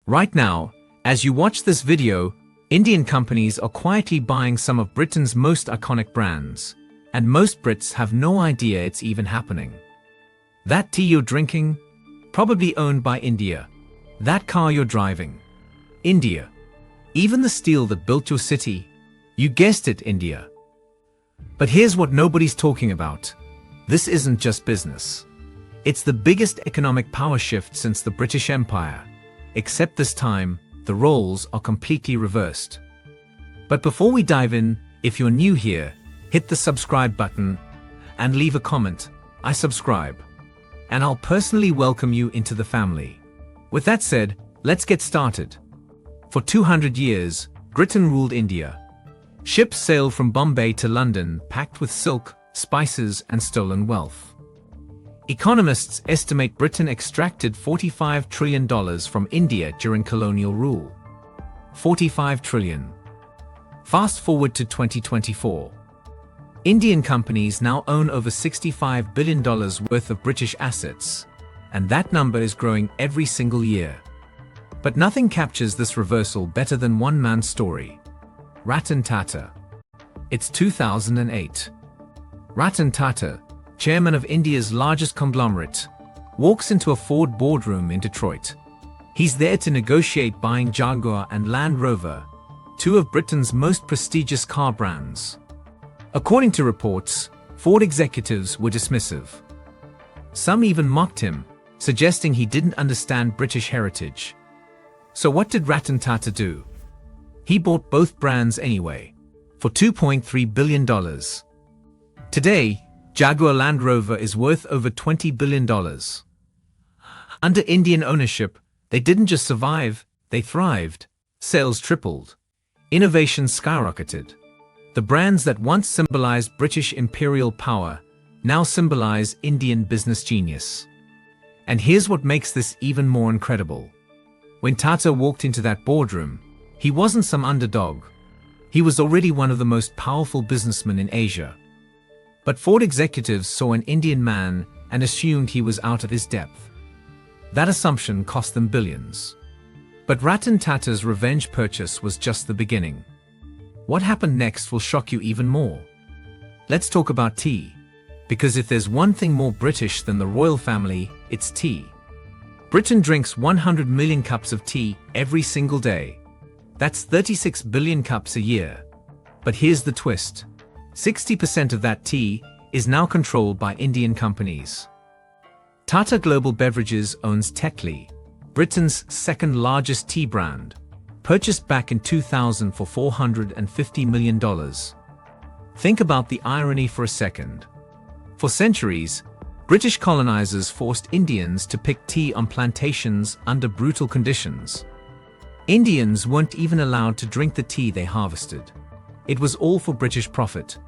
Right now, as you watch this video, Indian companies are quietly buying some of Britain's most iconic brands, and most Brits have no idea it's even happening. That tea you're drinking? Probably owned by India. That car you're driving? India. Even the steel that built your city? You guessed it, India. But here's what nobody's talking about. This isn't just business. It's the biggest economic power shift since the British Empire. Except this time, the roles are completely reversed. But before we dive in, if you're new here, hit the subscribe button and leave a comment. I subscribe. And I'll personally welcome you into the family. With that said, let's get started. For 200 years, Britain ruled India. Ships sailed from Bombay to London packed with silk, spices, and stolen wealth. Economists estimate Britain extracted $45 trillion from India during colonial rule. 45 trillion. Fast forward to 2024. Indian companies now own over $65 billion worth of British assets, and that number is growing every single year. But nothing captures this reversal better than one man's story. Ratan Tata. It's 2008. Ratan Tata, chairman of India's largest conglomerate, walks into a Ford boardroom in Detroit. He's there to negotiate buying Jaguar and Land Rover, two of Britain's most prestigious car brands. According to reports, Ford executives were dismissive. Some even mocked him, suggesting he didn't understand British heritage. So what did Ratan Tata do? He bought both brands anyway, for $2.3 billion. Today, Jaguar Land Rover is worth over $20 billion. Under Indian ownership, they didn't just survive, they thrived. Sales tripled. Innovation skyrocketed. The brands that once symbolized British imperial power now symbolize Indian business genius. And here's what makes this even more incredible. When Tata walked into that boardroom, he wasn't some underdog. He was already one of the most powerful businessmen in Asia. But Ford executives saw an Indian man and assumed he was out of his depth. That assumption cost them billions. But Ratan Tata's revenge purchase was just the beginning. What happened next will shock you even more. Let's talk about tea. Because if there's one thing more British than the royal family, it's tea. Britain drinks 100 million cups of tea every single day. That's 36 billion cups a year. But here's the twist. 60% of that tea is now controlled by Indian companies. Tata Global Beverages owns Tetley, Britain's second largest tea brand, purchased back in 2000 for $450 million. Think about the irony for a second. For centuries, British colonizers forced Indians to pick tea on plantations under brutal conditions. Indians weren't even allowed to drink the tea they harvested. It was all for British profit.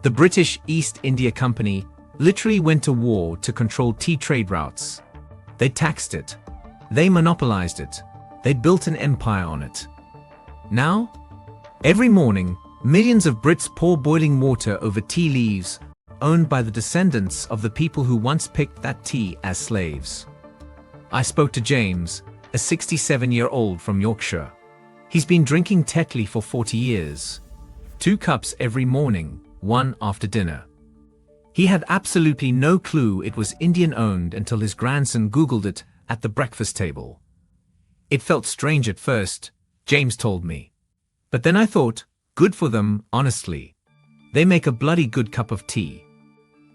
The British East India Company literally went to war to control tea trade routes. They taxed it. They monopolized it. They built an empire on it. Now, every morning, millions of Brits pour boiling water over tea leaves owned by the descendants of the people who once picked that tea as slaves. I spoke to James, a 67-year-old from Yorkshire. He's been drinking Tetley for 40 years. 2 cups every morning, 1 after dinner. He had absolutely no clue it was Indian-owned until his grandson Googled it at the breakfast table. It felt strange at first, James told me. But then I thought, good for them, honestly. They make a bloody good cup of tea.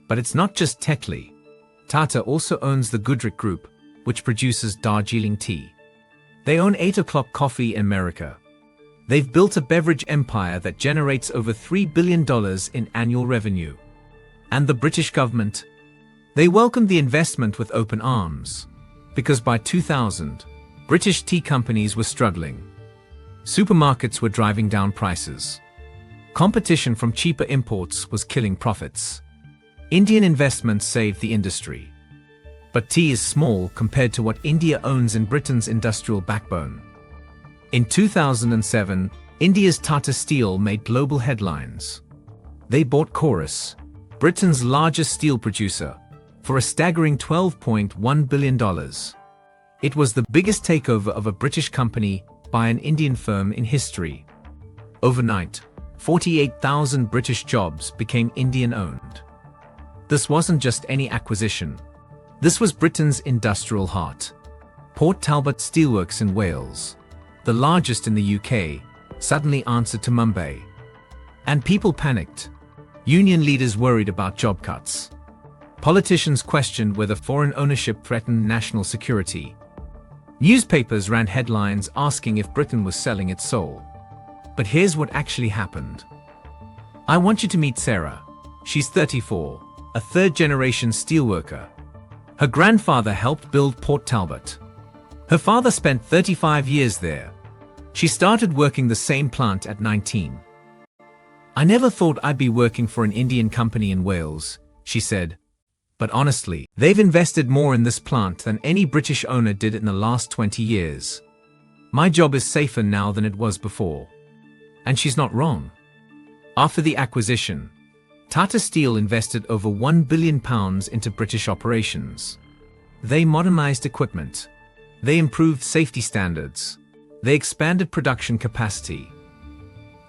But it's not just Tetley. Tata also owns the Goodrick Group, which produces Darjeeling tea. They own 8 O'Clock Coffee in America. They've built a beverage empire that generates over $3 billion in annual revenue. And the British government? They welcomed the investment with open arms. Because by 2000, British tea companies were struggling. Supermarkets were driving down prices. Competition from cheaper imports was killing profits. Indian investments saved the industry. But tea is small compared to what India owns in Britain's industrial backbone. In 2007, India's Tata Steel made global headlines. They bought Chorus, Britain's largest steel producer, for a staggering $12.1 billion. It was the biggest takeover of a British company by an Indian firm in history. Overnight, 48,000 British jobs became Indian-owned. This wasn't just any acquisition. This was Britain's industrial heart. Port Talbot Steelworks in Wales, the largest in the UK, suddenly answered to Mumbai. And people panicked. Union leaders worried about job cuts. Politicians questioned whether foreign ownership threatened national security. Newspapers ran headlines asking if Britain was selling its soul. But here's what actually happened. I want you to meet Sarah. She's 34, a third-generation steelworker. Her grandfather helped build Port Talbot. Her father spent 35 years there. She started working the same plant at 19. I never thought I'd be working for an Indian company in Wales, she said. But honestly, they've invested more in this plant than any British owner did in the last 20 years. My job is safer now than it was before. And she's not wrong. After the acquisition, Tata Steel invested over £1 billion into British operations. They modernized equipment. They improved safety standards. They expanded production capacity.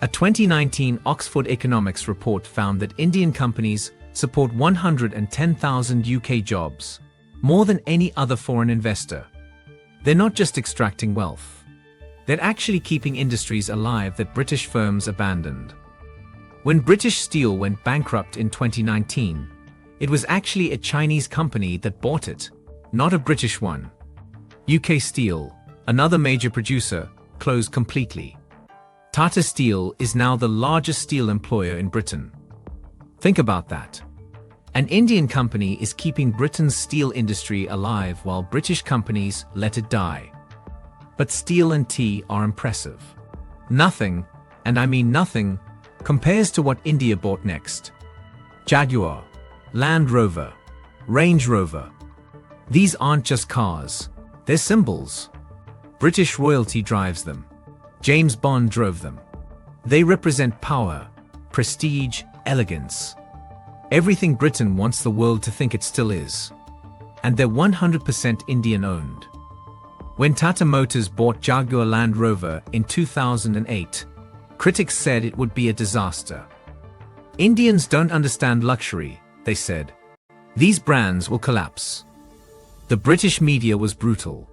A 2019 Oxford Economics report found that Indian companies support 110,000 UK jobs, more than any other foreign investor. They're not just extracting wealth. They're actually keeping industries alive that British firms abandoned. When British Steel went bankrupt in 2019, it was actually a Chinese company that bought it, not a British one. UK Steel, another major producer, closed completely. Tata Steel is now the largest steel employer in Britain. Think about that. An Indian company is keeping Britain's steel industry alive while British companies let it die. But steel and tea are impressive. Nothing, and I mean nothing, compares to what India bought next. Jaguar, Land Rover, Range Rover. These aren't just cars, they're symbols. British royalty drives them. James Bond drove them. They represent power, prestige, elegance. Everything Britain wants the world to think it still is. And they're 100% Indian-owned. When Tata Motors bought Jaguar Land Rover in 2008, critics said it would be a disaster. Indians don't understand luxury, they said. These brands will collapse. The British media was brutal.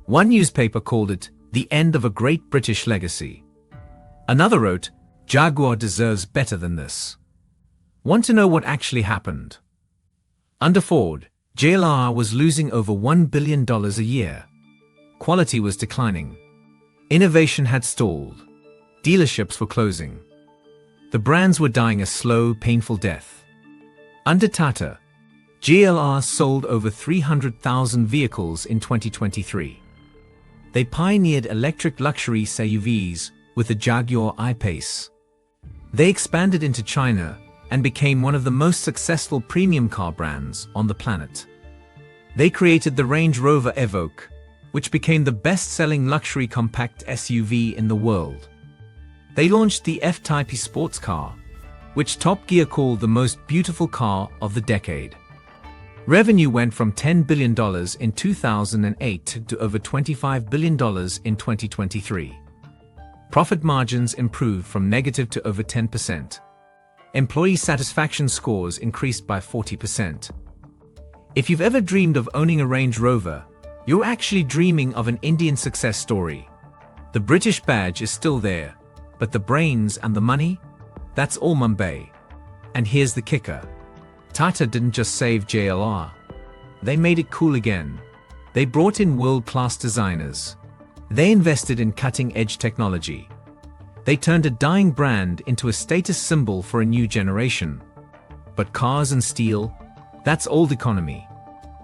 One newspaper called it the end of a great British legacy. Another wrote, Jaguar deserves better than this. Want to know what actually happened? Under Ford, JLR was losing over $1 billion a year. Quality was declining. Innovation had stalled. Dealerships were closing. The brands were dying a slow, painful death. Under Tata, JLR sold over 300,000 vehicles in 2023. They pioneered electric luxury SUVs with the Jaguar I-Pace. They expanded into China and became one of the most successful premium car brands on the planet. They created the Range Rover Evoque, which became the best-selling luxury compact SUV in the world. They launched the F-Type sports car, which Top Gear called the most beautiful car of the decade. Revenue went from $10 billion in 2008 to over $25 billion in 2023. Profit margins improved from negative to over 10%. Employee satisfaction scores increased by 40%. If you've ever dreamed of owning a Range Rover, you're actually dreaming of an Indian success story. The British badge is still there, but the brains and the money? That's all Mumbai. And here's the kicker. Tata didn't just save JLR. They made it cool again. They brought in world-class designers. They invested in cutting-edge technology. They turned a dying brand into a status symbol for a new generation. But cars and steel? That's old economy.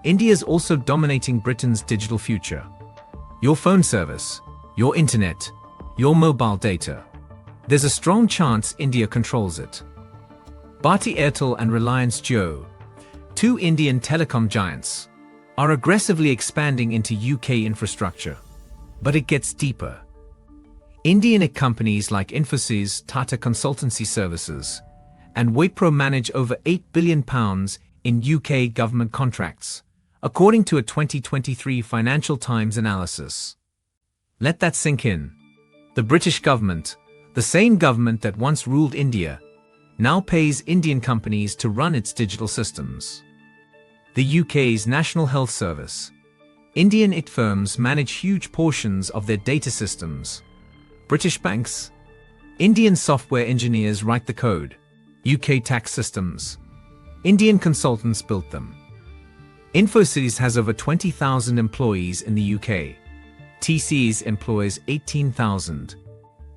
India's also dominating Britain's digital future. Your phone service, your internet, your mobile data. There's a strong chance India controls it. Bharti Airtel and Reliance Jio, two Indian telecom giants, are aggressively expanding into UK infrastructure. But it gets deeper. Indian companies like Infosys, Tata Consultancy Services, and Wipro manage over £8 billion in UK government contracts, according to a 2023 Financial Times analysis. Let that sink in. The British government, the same government that once ruled India, now pays Indian companies to run its digital systems. The UK's National Health Service. Indian IT firms manage huge portions of their data systems. British banks. Indian software engineers write the code. UK tax systems. Indian consultants built them. Infosys has over 20,000 employees in the UK. TCS employs 18,000.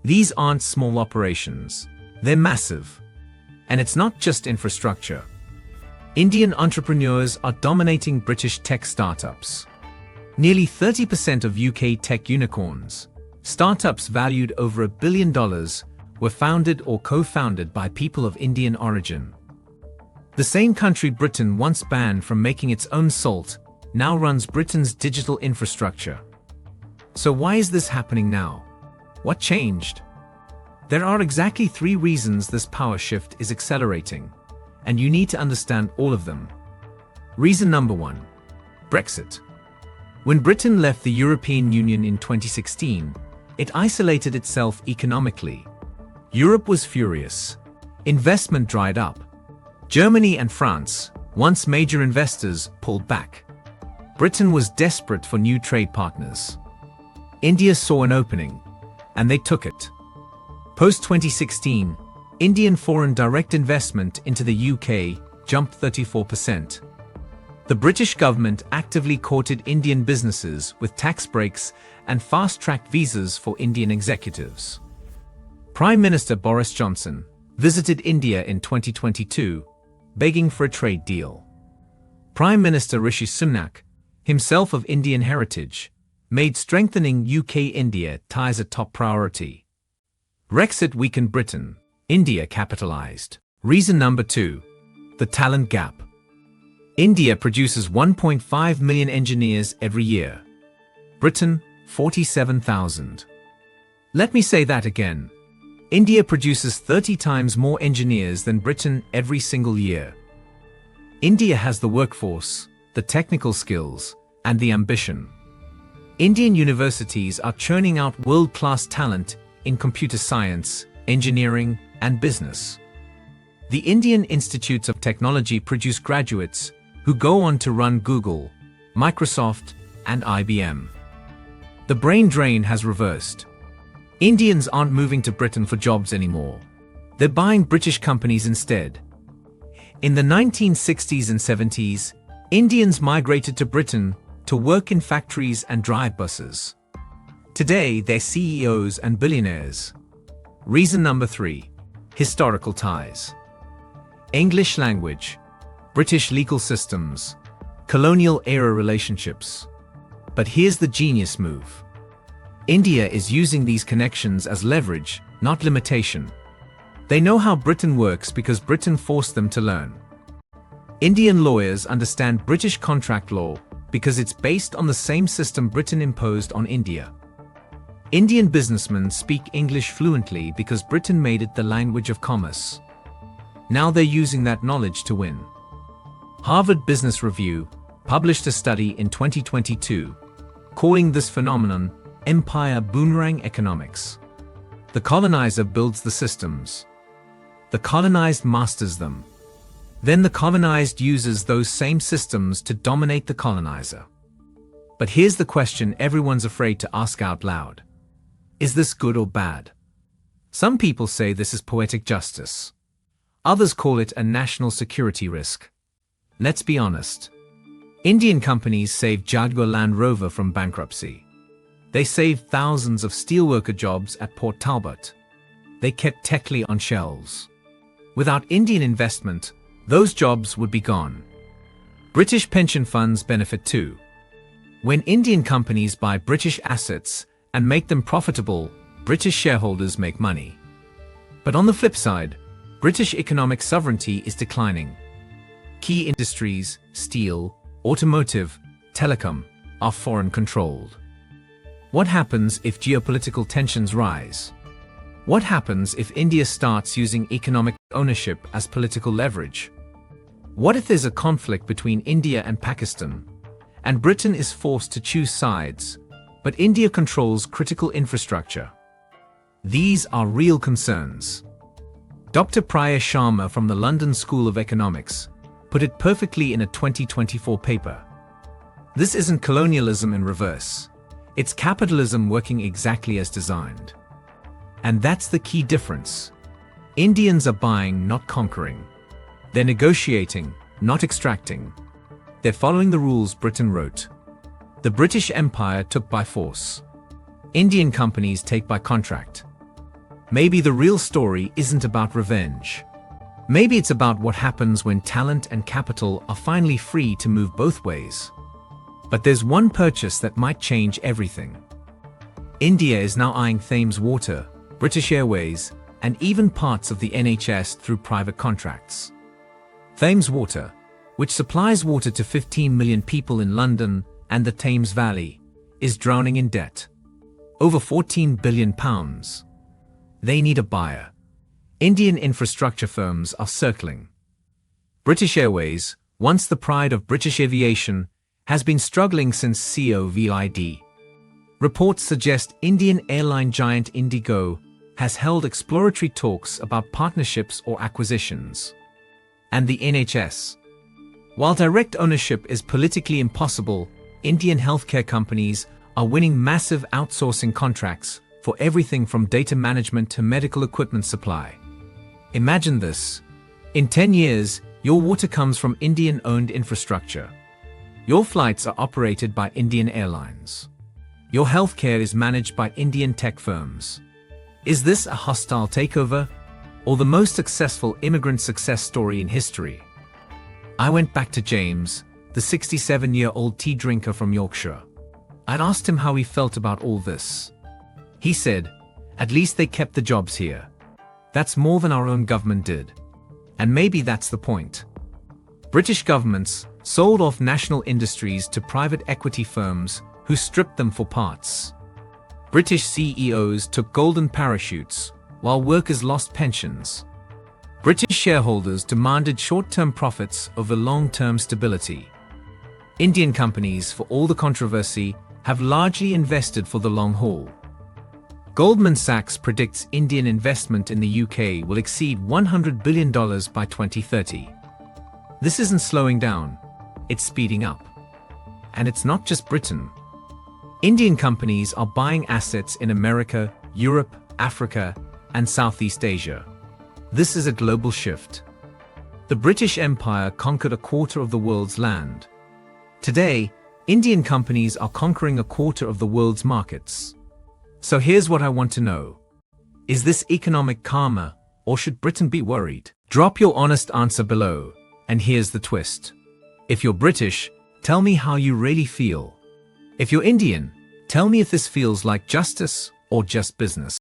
These aren't small operations. They're massive. And it's not just infrastructure. Indian entrepreneurs are dominating British tech startups. Nearly 30% of UK tech unicorns, startups valued over $1 billion, were founded or co-founded by people of Indian origin. The same country Britain once banned from making its own salt now runs Britain's digital infrastructure. So why is this happening now? What changed? There are exactly 3 reasons this power shift is accelerating, and you need to understand all of them. Reason number 1. Brexit. When Britain left the European Union in 2016, it isolated itself economically. Europe was furious. Investment dried up. Germany and France, once major investors, pulled back. Britain was desperate for new trade partners. India saw an opening, and they took it. Post-2016, Indian foreign direct investment into the UK jumped 34%. The British government actively courted Indian businesses with tax breaks and fast-track visas for Indian executives. Prime Minister Boris Johnson visited India in 2022, begging for a trade deal. Prime Minister Rishi Sunak, himself of Indian heritage, made strengthening UK-India ties a top priority. Brexit weakened Britain. India capitalized. Reason number 2. The talent gap. India produces 1.5 million engineers every year. Britain, 47,000. Let me say that again. India produces 30 times more engineers than Britain every single year. India has the workforce, the technical skills, and the ambition. Indian universities are churning out world-class talent in computer science, engineering, and business. The Indian Institutes of Technology produce graduates who go on to run Google, Microsoft, and IBM. The brain drain has reversed. Indians aren't moving to Britain for jobs anymore. They're buying British companies instead. In the 1960s and 70s, Indians migrated to Britain to work in factories and drive buses. Today, they're CEOs and billionaires. Reason number 3. Historical ties. English language, British legal systems, colonial-era relationships. But here's the genius move. India is using these connections as leverage, not limitation. They know how Britain works because Britain forced them to learn. Indian lawyers understand British contract law because it's based on the same system Britain imposed on India. Indian businessmen speak English fluently because Britain made it the language of commerce. Now they're using that knowledge to win. Harvard Business Review published a study in 2022 calling this phenomenon Empire Boomerang Economics. The colonizer builds the systems. The colonized masters them. Then the colonized uses those same systems to dominate the colonizer. But here's the question everyone's afraid to ask out loud. Is this good or bad? Some people say this is poetic justice. Others call it a national security risk. Let's be honest. Indian companies saved Jaguar Land Rover from bankruptcy. They saved thousands of steelworker jobs at Port Talbot. They kept Techly on shelves. Without Indian investment, those jobs would be gone. British pension funds benefit too. When Indian companies buy British assets and make them profitable, British shareholders make money. But on the flip side, British economic sovereignty is declining. Key industries, steel, automotive, telecom, are foreign-controlled. What happens if geopolitical tensions rise? What happens if India starts using economic ownership as political leverage? What if there's a conflict between India and Pakistan, and Britain is forced to choose sides, but India controls critical infrastructure. These are real concerns. Dr. Priya Sharma from the London School of Economics put it perfectly in a 2024 paper. This isn't colonialism in reverse. It's capitalism working exactly as designed. And that's the key difference. Indians are buying, not conquering. They're negotiating, not extracting. They're following the rules Britain wrote. The British Empire took by force. Indian companies take by contract. Maybe the real story isn't about revenge. Maybe it's about what happens when talent and capital are finally free to move both ways. But there's one purchase that might change everything. India is now eyeing Thames Water, British Airways, and even parts of the NHS through private contracts. Thames Water, which supplies water to 15 million people in London and the Thames Valley, is drowning in debt. Over £14 billion. They need a buyer. Indian infrastructure firms are circling. British Airways, once the pride of British aviation, has been struggling since COVID. Reports suggest Indian airline giant Indigo has held exploratory talks about partnerships or acquisitions. And the NHS. While direct ownership is politically impossible, Indian healthcare companies are winning massive outsourcing contracts for everything from data management to medical equipment supply. Imagine this. In 10 years, your water comes from Indian-owned infrastructure. Your flights are operated by Indian airlines. Your healthcare is managed by Indian tech firms. Is this a hostile takeover, or the most successful immigrant success story in history? I went back to James, the 67-year-old tea drinker from Yorkshire. I'd asked him how he felt about all this. He said, "At least they kept the jobs here. That's more than our own government did." And maybe that's the point. British governments sold off national industries to private equity firms who stripped them for parts. British CEOs took golden parachutes, while workers lost pensions. British shareholders demanded short-term profits over long-term stability. Indian companies, for all the controversy, have largely invested for the long haul. Goldman Sachs predicts Indian investment in the UK will exceed $100 billion by 2030. This isn't slowing down, it's speeding up. And it's not just Britain. Indian companies are buying assets in America, Europe, Africa, and Southeast Asia. This is a global shift. The British Empire conquered a quarter of the world's land. Today, Indian companies are conquering a quarter of the world's markets. So here's what I want to know. Is this economic karma, or should Britain be worried? Drop your honest answer below, and here's the twist. If you're British, tell me how you really feel. If you're Indian, tell me if this feels like justice or just business.